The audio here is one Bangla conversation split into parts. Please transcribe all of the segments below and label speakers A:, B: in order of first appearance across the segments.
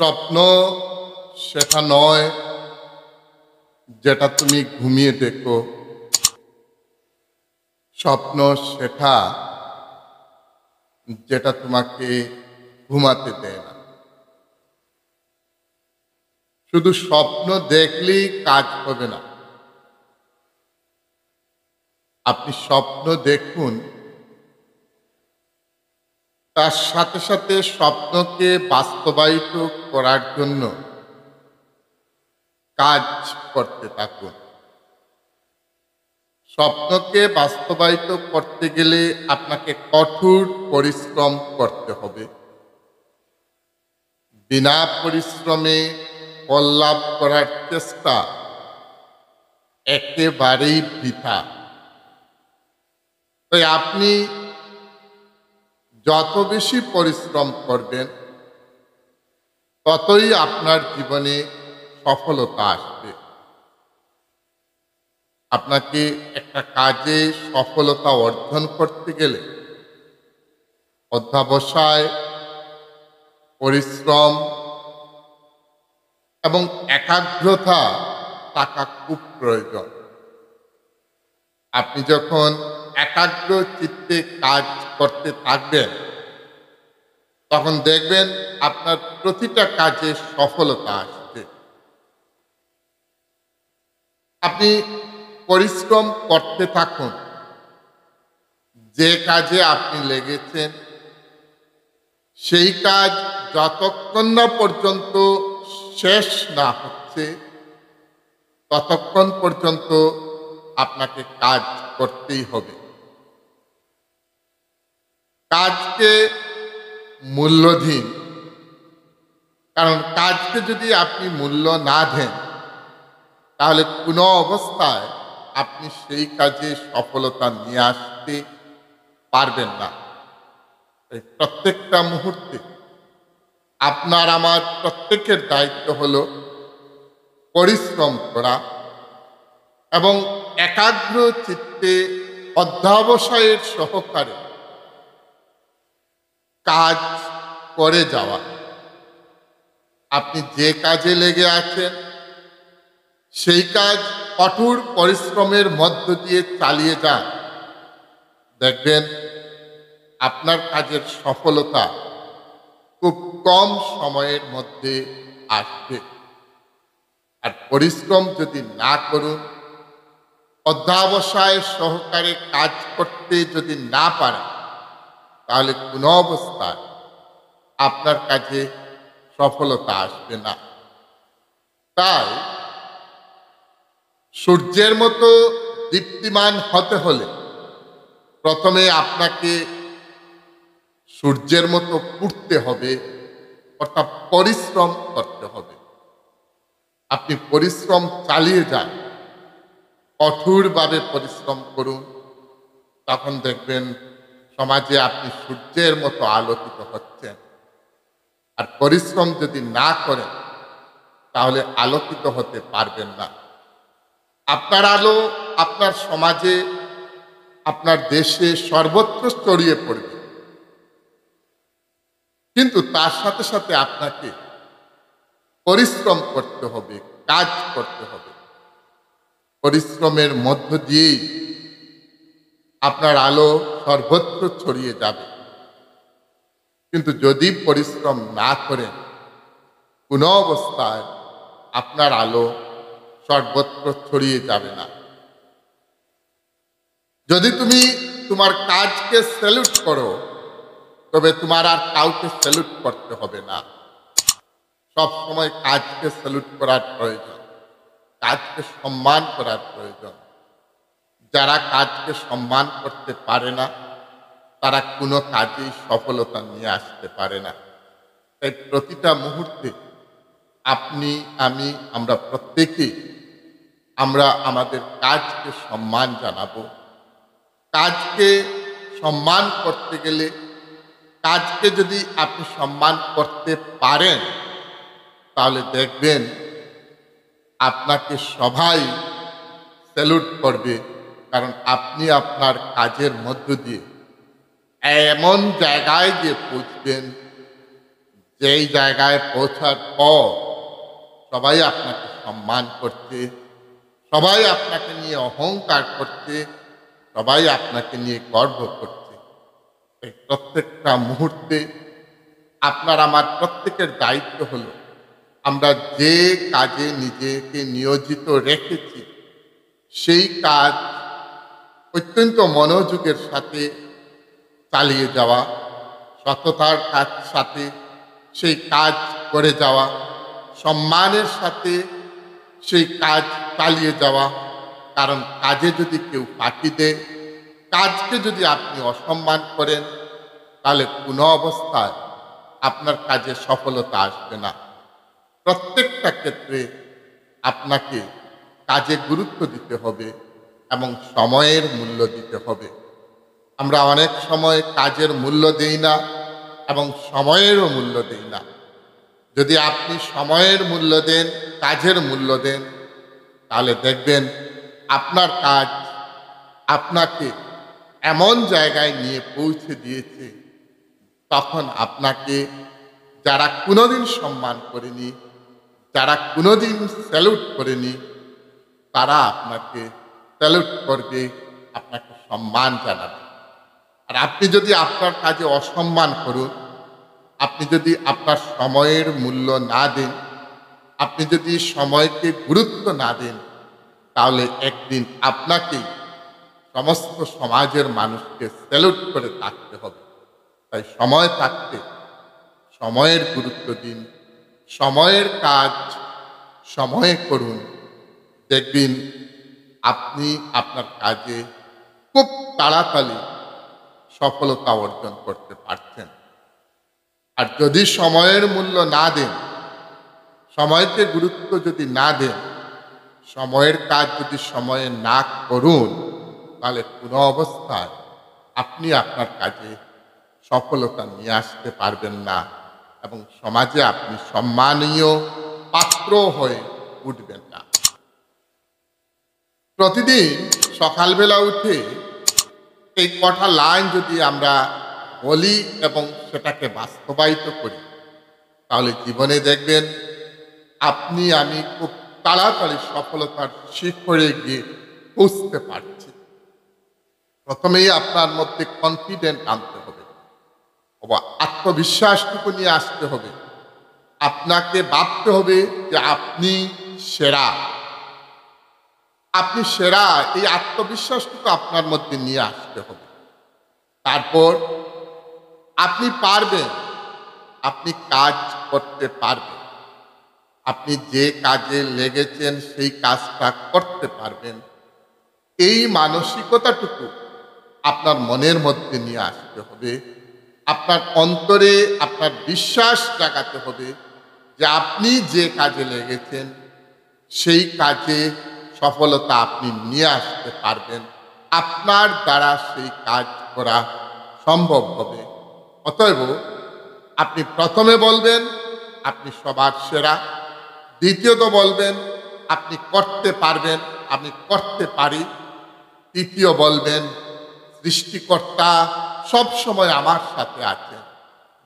A: স্বপ্ন সেটা নয় যেটা তুমি ঘুমিয়ে দেখো। স্বপ্ন সেটা যেটা তোমাকে ঘুমাতে দেয় না। শুধু স্বপ্ন দেখলেই কাজ হবে না। আপনি স্বপ্ন দেখুন, তার সাথে সাথে স্বপ্নকে বাস্তবায়িত করার জন্য কাজ করতে থাকুন। স্বপ্নকে বাস্তবায়িত করতে গেলে আপনাকে কঠোর পরিশ্রম করতে হবে। বিনা পরিশ্রমে ফল লাভ করার চেষ্টা একেবারেই বৃথা। তাই আপনি যত বেশি পরিশ্রম করবেন, ততই আপনার জীবনে সফলতা আসবে। আপনাকে একটা কাজে সফলতা অর্জন করতে গেলে অধ্যবসায়, পরিশ্রম এবং একাগ্রতা থাকা খুব প্রয়োজন। আপনি যখন একাগ্র চিত্তে কাজ করতে থাকবেন, তখন দেখবেন আপনার প্রতিটা কাজে সফলতা আসবে। আপনি পরিশ্রম করতে থাকুন। যে কাজে আপনি লেগেছেন, সেই কাজ যতক্ষণ না পর্যন্ত শেষ না হচ্ছে, ততক্ষণ পর্যন্ত আপনাকে কাজ করতেই হবে। কাজকে মূল্য দিন, কারণ কাজকে যদি আপনি মূল্য না দেন, তাহলে কোনো অবস্থায় আপনি সেই কাজে সফলতা নিয়ে আসতে পারবেন না। এই প্রত্যেকটা মুহূর্তে আপনার আমার প্রত্যেকের দায়িত্ব হলো পরিশ্রম করা এবং একাগ্র চিত্তে অধ্যবসায়ের সহকারে কাজ করে যাওয়া। আপনি যে কাজে লেগে আছেন, সেই কাজ কঠোর পরিশ্রমের মধ্য দিয়ে চালিয়ে যান। দেখবেন আপনার কাজের সফলতা খুব কম সময়ের মধ্যে আসবে। আর পরিশ্রম যদি না করুন, অধ্যবসায় সহকারে কাজ করতে যদি না পারেন, তাহলে কোনো অবস্থায় আপনার কাজে সফলতা আসবে না। তাই সূর্যের মতো দীপ্তিমান হতে হলে প্রথমে আপনাকে সূর্যের মতো ফুটতে হবে, অর্থাৎ পরিশ্রম করতে হবে। আপনি পরিশ্রম চালিয়ে যান, কঠোরভাবে পরিশ্রম করুন, তখন দেখবেন সমাজে আপনি সূর্যের মতো আলোকিত হচ্ছেন। আর পরিশ্রম যদি না করেন, তাহলে আলোকিত হতে পারবেন না। আপনার আলো আপনার সমাজে, আপনার দেশে সর্বত্র ছড়িয়ে পড়বে, কিন্তু তার সাথে সাথে আপনাকে পরিশ্রম করতে হবে, কাজ করতে হবে। পরিশ্রমের মধ্য দিয়েই আপনার আলো সর্বত্র ছড়িয়ে যাবে। কিন্তু যদি পরিশ্রম না করেন, কোনো অবস্থায় আপনার আলো সর্বত্র ছড়িয়ে যাবে না। যদি তুমি তোমার কাজকে স্যালুট করো, তবে তোমার আর কাউকে স্যালুট করতে হবে না। সব সময় কাজকে স্যালুট করার প্রয়োজন, কাজকে সম্মান করার প্রয়োজন। যারা কাজকে সম্মান করতে পারে না, তারা কোনো কাজেই সফলতা নিয়ে আসতে পারে না। তাই প্রতিটা মুহূর্তে আপনি, আমি, আমরা প্রত্যেকেই আমরা আমাদের কাজকে সম্মান জানাবো। কাজকে সম্মান করতে গেলে, কাজকে যদি আপনি সম্মান করতে পারেন, তাহলে দেখবেন আপনাকে সবাই স্যালুট করবে। কারণ আপনি আপনার কাজের মধ্য দিয়ে এমন জায়গায় গিয়ে পৌঁছবেন, যেই জায়গায় পৌঁছার পর সবাই আপনাকে সম্মান করছে, সবাই আপনাকে নিয়ে অহংকার করছে, সবাই আপনাকে নিয়ে গর্ব করছে। এই প্রত্যেকটা মুহূর্তে আপনার আমার প্রত্যেকের দায়িত্ব হলো আমরা যে কাজে নিজেকে নিয়োজিত রেখেছি সেই কাজ অত্যন্ত মনোযোগের সাথে চালিয়ে যাওয়া, সততার কাজ সাথে সেই কাজ করে যাওয়া, সম্মানের সাথে সেই কাজ চালিয়ে যাওয়া। কারণ কাজে যদি কেউ ফাঁকি দেয়, কাজকে যদি আপনি অসম্মান করেন, তাহলে কোনো অবস্থায় আপনার কাজে সফলতা আসবে না। প্রত্যেকটা ক্ষেত্রে আপনাকে কাজে গুরুত্ব দিতে হবে এবং সময়ের মূল্য দিতে হবে। আমরা অনেক সময় কাজের মূল্য দেই না এবং সময়েরও মূল্য দেই না। যদি আপনি সময়ের মূল্য দেন, কাজের মূল্য দেন, তাহলে দেখবেন আপনার কাজ আপনাকে এমন জায়গায় নিয়ে পৌঁছে দিয়েছে, তখন আপনাকে যারা কোনোদিন সম্মান করেনি, যারা কোনোদিন স্যালুট করেনি, তারা আপনাকে স্যালুট করবে, আপনাকে সম্মান জানাবে। আর আপনি যদি আপনার কাজে অসম্মান করুন, আপনি যদি আপনার সময়ের মূল্য না দেন, আপনি যদি সময়কে গুরুত্ব না দেন, তাহলে একদিন আপনাকেই সমস্ত সমাজের মানুষকে স্যালুট করে থাকতে হবে। তাই সময় থাকতে সময়ের গুরুত্ব দিন, সময়ের কাজ সময়ে করুন। দেখবেন আপনি আপনার কাজে খুব তাড়াতাড়ি সফলতা অর্জন করতে পারছেন। আর যদি সময়ের মূল্য না দেন, সময়কে গুরুত্ব যদি না দেন, সময়ের কাজ যদি সময়ে না করুন, তাহলে কোনো অবস্থায় আপনি আপনার কাজে সফলতা নিয়ে আসতে পারবেন না এবং সমাজে আপনি সম্মানীয় পাত্র হয়ে উঠবেন না। প্রতিদিন সকালবেলা উঠে এই কটা লাইন যদি আমরা বলি এবং সেটাকে বাস্তবায়িত করি, তাহলে জীবনে দেখবেন আপনি আমি খুব তাড়াতাড়ি সফলতার শিখরে গিয়ে পৌঁছতে পারছি। প্রথমেই আপনার মধ্যে কনফিডেন্ট আনতে হবে, আত্মবিশ্বাসটুকু নিয়ে আসতে হবে। আপনাকে ভাবতে হবে যে আপনি সেরা, আপনি সেরা। এই আত্মবিশ্বাসটুকু আপনার মধ্যে নিয়ে আসতে হবে। তারপর আপনি পারবেন, আপনি কাজ করতে পারবেন, আপনি যে কাজে লেগেছেন সেই কাজটা করতে পারবেন। এই মানসিকতাটুকু আপনার মনের মধ্যে নিয়ে আসতে হবে। আপনার অন্তরে আপনার বিশ্বাস জাগাতে হবে যে আপনি যে কাজে লেগেছেন সেই কাজে সফলতা আপনি নিয়ে আসতে পারবেন। আপনার দ্বারা সেই কাজ করা সম্ভব হবে। অতএব আপনি প্রথমে বলবেন আপনি সবার সেরা, দ্বিতীয়ত বলবেন আপনি করতে পারবেন, আমি করতে পারি, তৃতীয় বলবেন সৃষ্টিকর্তা সব সময় আমার সাথে আছেন।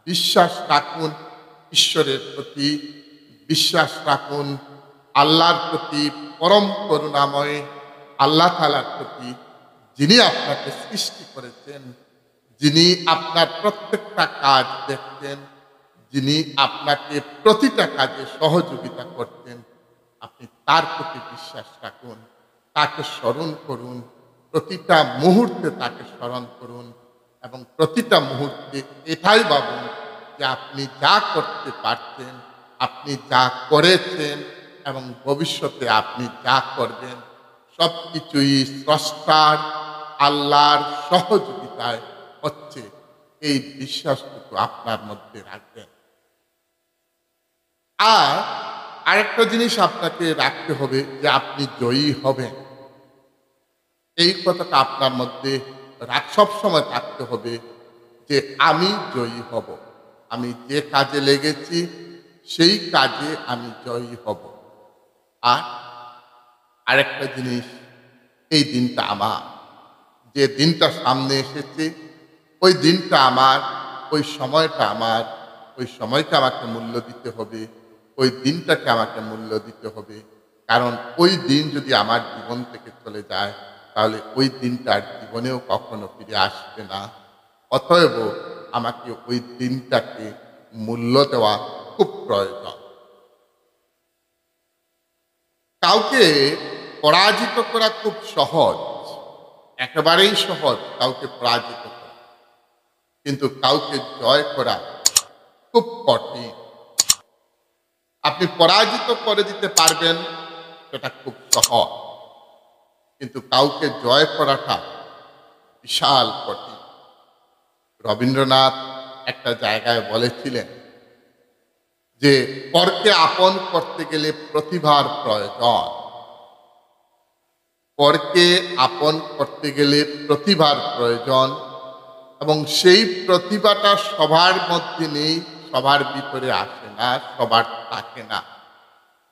A: বিশ্বাস রাখুন ঈশ্বরের প্রতি, বিশ্বাস রাখুন আল্লাহর প্রতি, পরম করুণাময় আল্লাহ তাআলার প্রতি, যিনি আপনাকে সৃষ্টি করেছেন, যিনি আপনার প্রত্যেকটা কাজ দেখতেন, যিনি আপনাকে প্রতিটা কাজে সহযোগিতা করতেন। আপনি তার প্রতি বিশ্বাস রাখুন, তাকে স্মরণ করুন, প্রতিটা মুহূর্তে তাকে স্মরণ করুন এবং প্রতিটা মুহূর্তে এটাই ভাবুন যে আপনি যা করতে পারছেন, আপনি যা করেছেন এবং ভবিষ্যতে আপনি যা করবেন সব কিছুই স্রষ্টার আল্লাহর সহযোগিতায় হচ্ছে। এই বিশ্বাসটুকু আপনার মধ্যে রাখবেন। আর আরেকটা জিনিস আপনাকে রাখতে হবে যে আপনি জয়ী হবেন। এই কথাটা আপনার মধ্যে সবসময় থাকতে হবে যে আমি জয়ী হব, আমি যে কাজে লেগেছি সেই কাজে আমি জয়ী হব। আর আরেকটা জিনিস, এই দিনটা আমার, যে দিনটা সামনে এসেছে ওই দিনটা আমার, ওই সময়টা আমার, ওই সময়কে আমাকে মূল্য দিতে হবে, ওই দিনটাকে আমাকে মূল্য দিতে হবে। কারণ ওই দিন যদি আমার জীবন থেকে চলে যায়, তাহলে ওই দিনটা আর জীবনেও কখনো ফিরে আসবে না। অতএব আমাকে ওই দিনটাকে মূল্য দেওয়া খুব প্রয়োজন। কাউকে পরাজিত করা খুব সহজ, একেবারেই সহজ কাউকে পরাজিত করা, কিন্তু কাউকে জয় করা খুব কঠিন। আপনি পরাজিত করে দিতে পারবেন, সেটা খুব সহজ, কিন্তু কাউকে জয় করাটা বিশাল কঠিন। রবীন্দ্রনাথ একটা জায়গায় বলেছিলেন যে পরকে আপন করতে গেলে প্রতিভার প্রয়োজন। পরকে আপন করতে গেলে প্রতিভার প্রয়োজন, এবং সেই প্রতিভাটা সবার মধ্যে নেই, সবার ভিতরে আসে না, সবার থাকে না।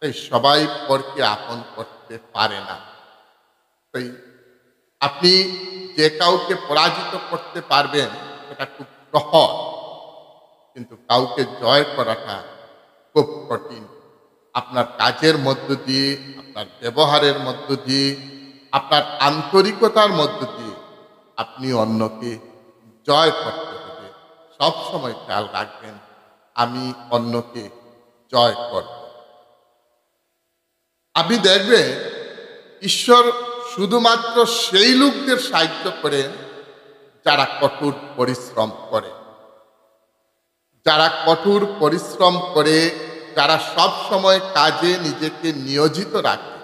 A: তাই সবাই পরকে আপন করতে পারে না। তাই আপনি যে কাউকে পরাজিত করতে পারবেন সেটা খুব সহজ, কিন্তু কাউকে জয় করাটা খুব কঠিন। আপনার কাজের মধ্য দিয়ে, আপনার ব্যবহারের মধ্য দিয়ে, আপনার আন্তরিকতার মধ্য দিয়ে আপনি অন্যকে জয় করতে হবে। সব সময় খেয়াল রাখবেন, আমি অন্যকে জয় করব। আপনি দেখবেন ঈশ্বর শুধুমাত্র সেই লোকদের সাহায্য করেন যারা কঠোর পরিশ্রম করে, যারা কঠোর পরিশ্রম করে, যারা সব সময় কাজে নিজেকে নিয়োজিত রাখে।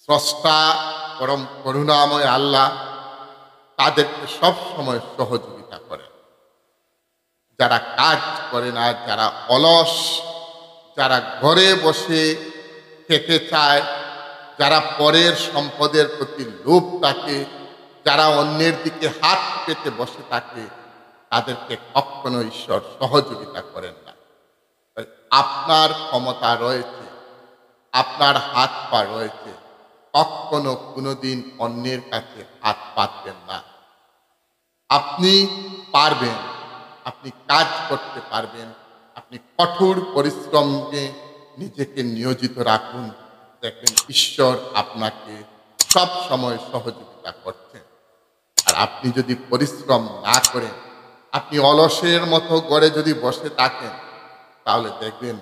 A: স্রষ্টা পরম করুণাময় আল্লাহ তাদেরকে সব সময় সহযোগিতা করেন। যারা কাজ করে না, যারা অলস, যারা ঘরে বসে খেতে চায়, যারা পরের সম্পদের প্রতি লোভ থাকে, যারা অন্যের দিকে হাত পেতে বসে থাকে, তাদেরকে কখনো ঈশ্বর সহযোগিতা করেন না। তাই আপনার ক্ষমতা রয়েছে, আপনার হাত পা রয়েছে, কখনো কোনোদিন অন্যের কাছে হাত পাতবেন না। আপনি পারবেন, আপনি কাজ করতে পারবেন, আপনি কঠোর পরিশ্রমে নিজেকে নিয়োজিত রাখুন, দেখবেন ঈশ্বর আপনাকে সব সময় সহযোগিতা করছেন। আর আপনি যদি পরিশ্রম না করেন, আপনি অলসের মতো গড়ে যদি বসে থাকেন, তাহলে দেখবেন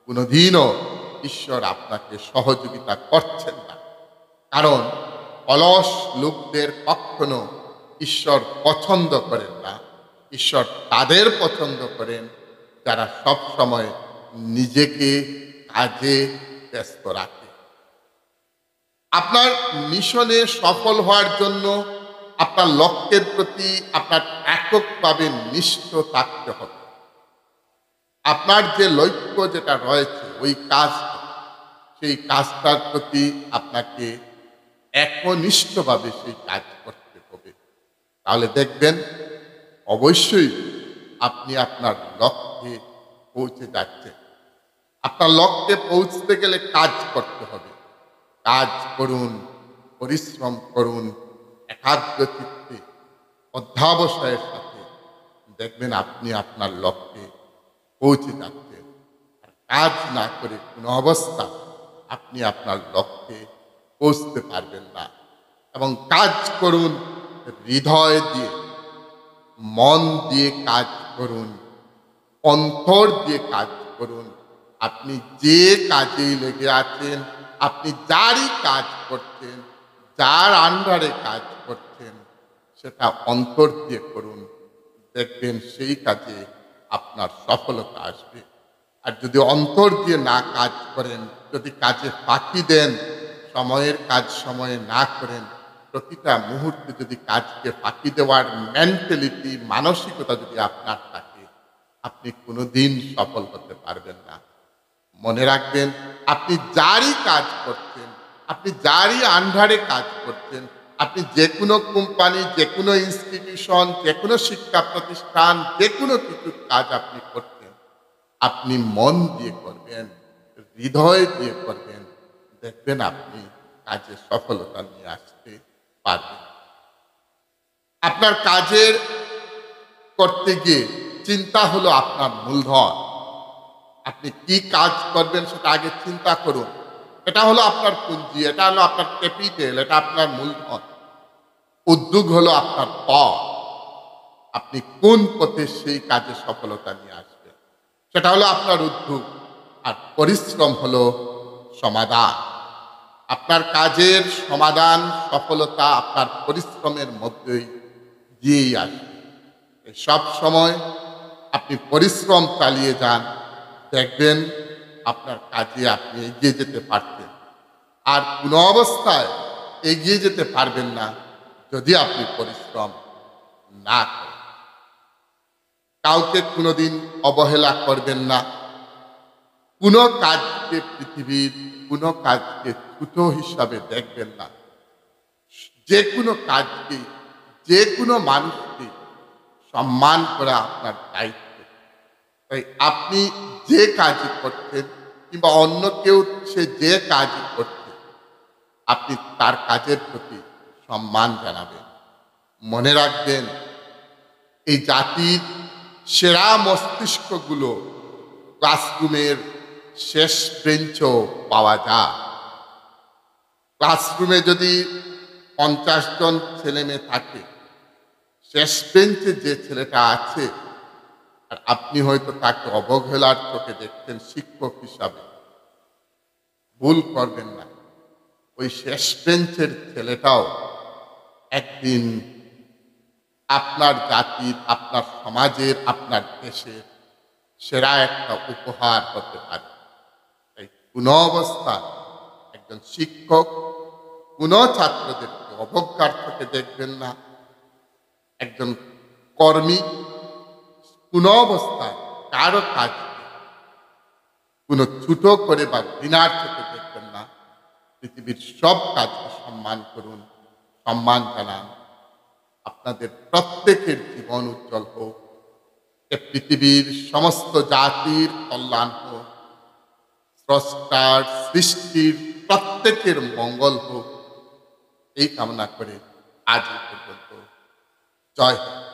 A: কোনোদিনও ঈশ্বর আপনাকে সহযোগিতা করছেন না। কারণ অলস লোকদের কখনো ঈশ্বর পছন্দ করেন না। ঈশ্বর তাদের পছন্দ করেন যারা সব সময় নিজেকে কাজে ব্যস্ত রাখে। আপনার মিশনে সফল হওয়ার জন্য আপনার লক্ষ্যের প্রতি আপনার এককভাবে নিষ্ঠ থাকতে হবে। আপনার যে লক্ষ্য যেটা রয়েছে, ওই কাজ, সেই কাজটার প্রতি আপনাকে একনিষ্ঠভাবে সেই কাজ করতে হবে। তাহলে দেখবেন অবশ্যই আপনি আপনার লক্ষ্যে পৌঁছে যাচ্ছেন। আপনার লক্ষ্যে পৌঁছতে গেলে কাজ করতে হবে। কাজ করুন, পরিশ্রম করুন, একাগ্র চিত্তে, অধ্যাবসায়ের সাথে, দেখবেন আপনি আপনার লক্ষ্যে পৌঁছে যাচ্ছেন। আর কাজ না করে কোনো অবস্থা আপনি আপনার লক্ষ্যে পৌঁছতে পারবেন না। এবং কাজ করুন হৃদয় দিয়ে, মন দিয়ে কাজ করুন, অন্তর দিয়ে কাজ করুন। আপনি যে কাজেই লেগে আছেন, আপনি যারই কাজ করছেন, যার আন্ডারে কাজ করছেন, সেটা অন্তর দিয়ে করুন। দেখবেন সেই কাজে আপনার সফলতা আসবে। আর যদি অন্তর দিয়ে না কাজ করেন, যদি কাজে ফাঁকি দেন, সময়ের কাজ সময়ে না করেন, প্রতিটা মুহূর্তে যদি কাজকে ফাঁকি দেওয়ার মেন্টালিটি, মানসিকতা যদি আপনার থাকে, আপনি কোনোদিন সফল হতে পারবেন না। মনে রাখবেন, আপনি যারই কাজ করছেন, আপনি যারই আন্ডারে কাজ করছেন, আপনি যে কোনো কোম্পানি, যে কোনো ইনস্টিটিউশন, যে কোনো শিক্ষা প্রতিষ্ঠান, যে কোনো কিছুর কাজ আপনি করছেন, আপনি মন দিয়ে করবেন, হৃদয় দিয়ে করবেন, দেখবেন আপনি কাজে সফলতা নিয়ে আসতে পারবেন। আপনার কাজের করতে গিয়ে চিন্তা হলো আপনার মূলধন। আপনি কি কাজ করবেন সেটা আগে চিন্তা করুন। এটা হলো আপনার পুঁজি, এটা হলো আপনার ক্যাপিটাল, এটা আপনার মূলধন। উদ্যোগ হলো আপনার পথ। আপনি কোন পথে সেই কাজে সফলতা নিয়ে আসবেন, সেটা হলো আপনার উদ্যোগ। আর পরিশ্রম হলো সমাধান। আপনার কাজের সমাধান, সফলতা আপনার পরিশ্রমের মধ্যেই দিয়েই আসবে। সব সময় আপনি পরিশ্রম চালিয়ে যান, দেখবেন আপনার কাজে আপনি এগিয়ে যেতে পারবেন। আর কোনো অবস্থায় এগিয়ে যেতে পারবেন না যদি আপনি পরিশ্রম না করেন। কাউকে কোনোদিন অবহেলা করবেন না। কোনো কাজকে, পৃথিবীর কোনো কাজকে ছোট হিসাবে দেখবেন না। যে কোনো কাজকে, যে কোনো মানুষকে সম্মান করা আপনার দায়িত্ব। তাই আপনি যে কাজই করছেন কিংবা অন্য কেউ সে যে কাজই করছে, আপনি তার কাজের প্রতি সম্মান জানাবেন। মনে রাখবেন, এই জাতির সেরা মস্তিষ্কগুলো ক্লাসরুমের শেষ বেঞ্চও পাওয়া যায়। ক্লাসরুমে যদি 50 জন ছেলে মেয়ে থাকে, শেষ বেঞ্চে যে ছেলেটা আছে, আর আপনি হয়তো তাকে অবহেলার চোখে দেখছেন শিক্ষক হিসাবে, ভুল করবেন না। ওই শেষ বেঞ্চের ছেলেটাও একদিন আপনার জাতির, আপনার সমাজের, আপনার দেশের সেরা একটা উপহার হতে পারে। তাই কোনো অবস্থায় একজন শিক্ষক কোনো ছাত্রদেরকে অবজ্ঞার চোখে দেখবেন না। একজন কর্মী কোনো অবস্থায় কারো কাজকে কোনো ছোট করে বা ঘৃণার চোখে দেখবেন না। পৃথিবীর সব কাজকে সম্মান করুন, সম্মান জানান। আপনাদের প্রত্যেকের জীবন উজ্জ্বল হোক, এ পৃথিবীর সমস্ত জাতির কল্যাণ হোক, স্রষ্টার সৃষ্টির প্রত্যেকের মঙ্গল হোক, এই কামনা করে আজ পর্যন্ত জয় হোক।